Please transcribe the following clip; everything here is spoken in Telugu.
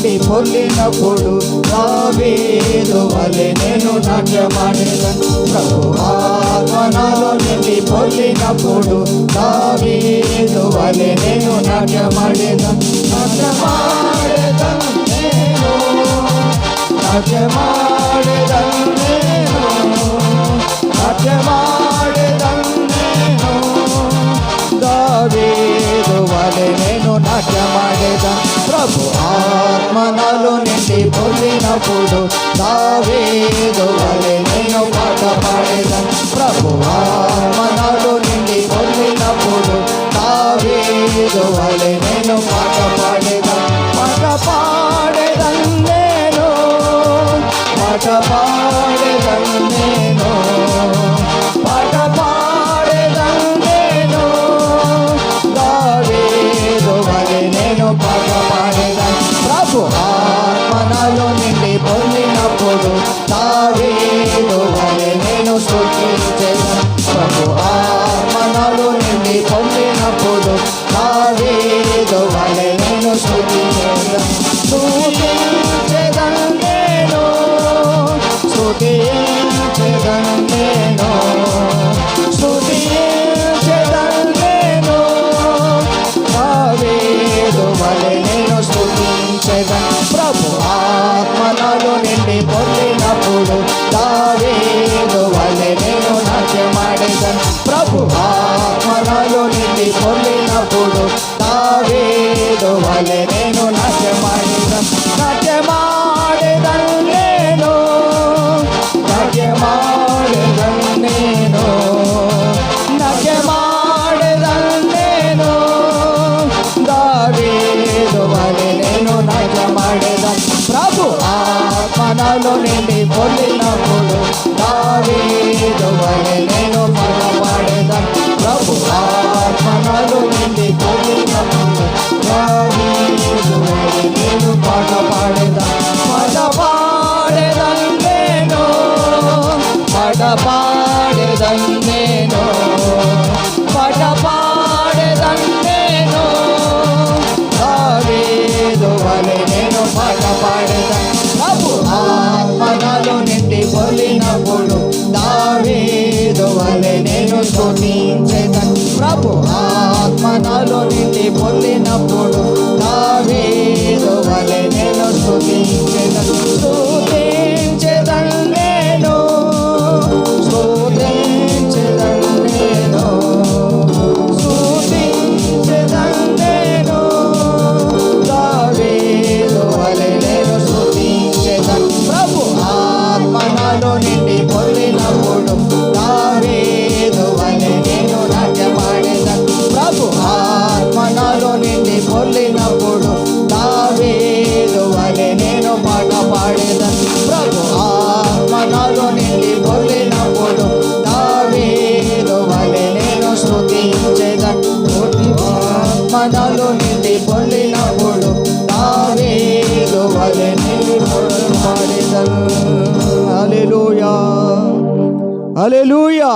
నిండి పొర్లినప్పుడు దావీదు వలె నేను నాట్యమాడేదను. ప్రభు ఆత్మ నాలో నిండి పొర్లినప్పుడు దావీదు వలె నేను నాట్యమాడేదను. నాట్యమాడేదను నేను, నాట్యమాడేదను నేను, నాట్యమాడేదను నేను, దావీదు వలె నేను నాట్యమాడేదను. ప్రభు ఆత్మ నాలో నిండి పొర్లినప్పుడు దావీదు వలె నేను పాట పాడేదను. ప్రభు ఆత్మ నాలో నిండి పొర్లినప్పుడు దావీదు వలె నేను పాట పాడేదను. పాట పాడేదను నేను, పాట పాడేదను నేను, పాట పాడేదను నేను, దావీదు వలె నేను పాట పాడేదను. ప్రభు ఆత్మ నాలో నిండి పొర్లినప్పుడు దావీదు వలె నేను స్తుతించెదను. ప్రభు ఆత్మ నాలో నిండి పొర్లినప్పుడు దావీదు వలె నేను స్తుతించెదను. స్తుతించెదను నేను, స్తుతించెదను నేను, స్తుతించెదను నేను, దావీదు వలె నేను స్తుతించెదను. ప్రభు ఆత్మ నాలో నిండి పొర్లినప్పుడు దావీదు వలె నేను నాట్యమాడేదను. ప్రభు ఆత్మ నాలో నిండి పొర్లినప్పుడు దావీదు వలె నేను నాట్యమాడేదను. నాట్యమాడేదను నేను, నాట్యమాడేదను నేను, నాట్యమాడేదను నేను, దావీదు వలె నేను నాట్యమాడేదను. ప్రభు ఆత్మ నాలో నిండి పొర్లినప్పుడు దావీదు వలె నేను పాట పాడేదను. ప్రభు ఆత్మ నాలో నిండి పొర్లినప్పుడు దావీదు వలె నేను పాట పాడేదను. పాట పాడేదను నేను, పాట పాడేదను నేను, పాట పాడేదను నేను, దావీదు వలె నేను పాట పాడేదను. ప్రభు ఆత్మ నాలో నిండి పొర్లినప్పుడు దావీదు వలె నేను స్తుతించెదను. ప్రభు ఆత్మ నాలో నిండి పొర్లినప్పుడు దావీదు వలె నేను స్తుతించెదను. స్తుతించెదను నేను, స్తుతించెదను నేను, స్తుతించెదను నేను, దావీదు వలె నేను స్తుతించెదను. ప్రభు ఆత్మ నాలో నిండి పొర్లినప్పుడు దావీదు వలె నేను నాట్యమాడేదను. ప్రభు ఆత్మ నాలో నిండి పొర్లినప్పుడు దావీదు వలె నేను పాట పాడేదను. ప్రభు ఆత్మ నాలో నిండి పొర్లినప్పుడు దావీదు వలె నేను స్తుతించెదను. ఆత్మ నాలో నిండి పొర్లినప్పుడు దావీదు వలె నేను పాడేదను. హల్లెలూయా, హల్లెలూయా.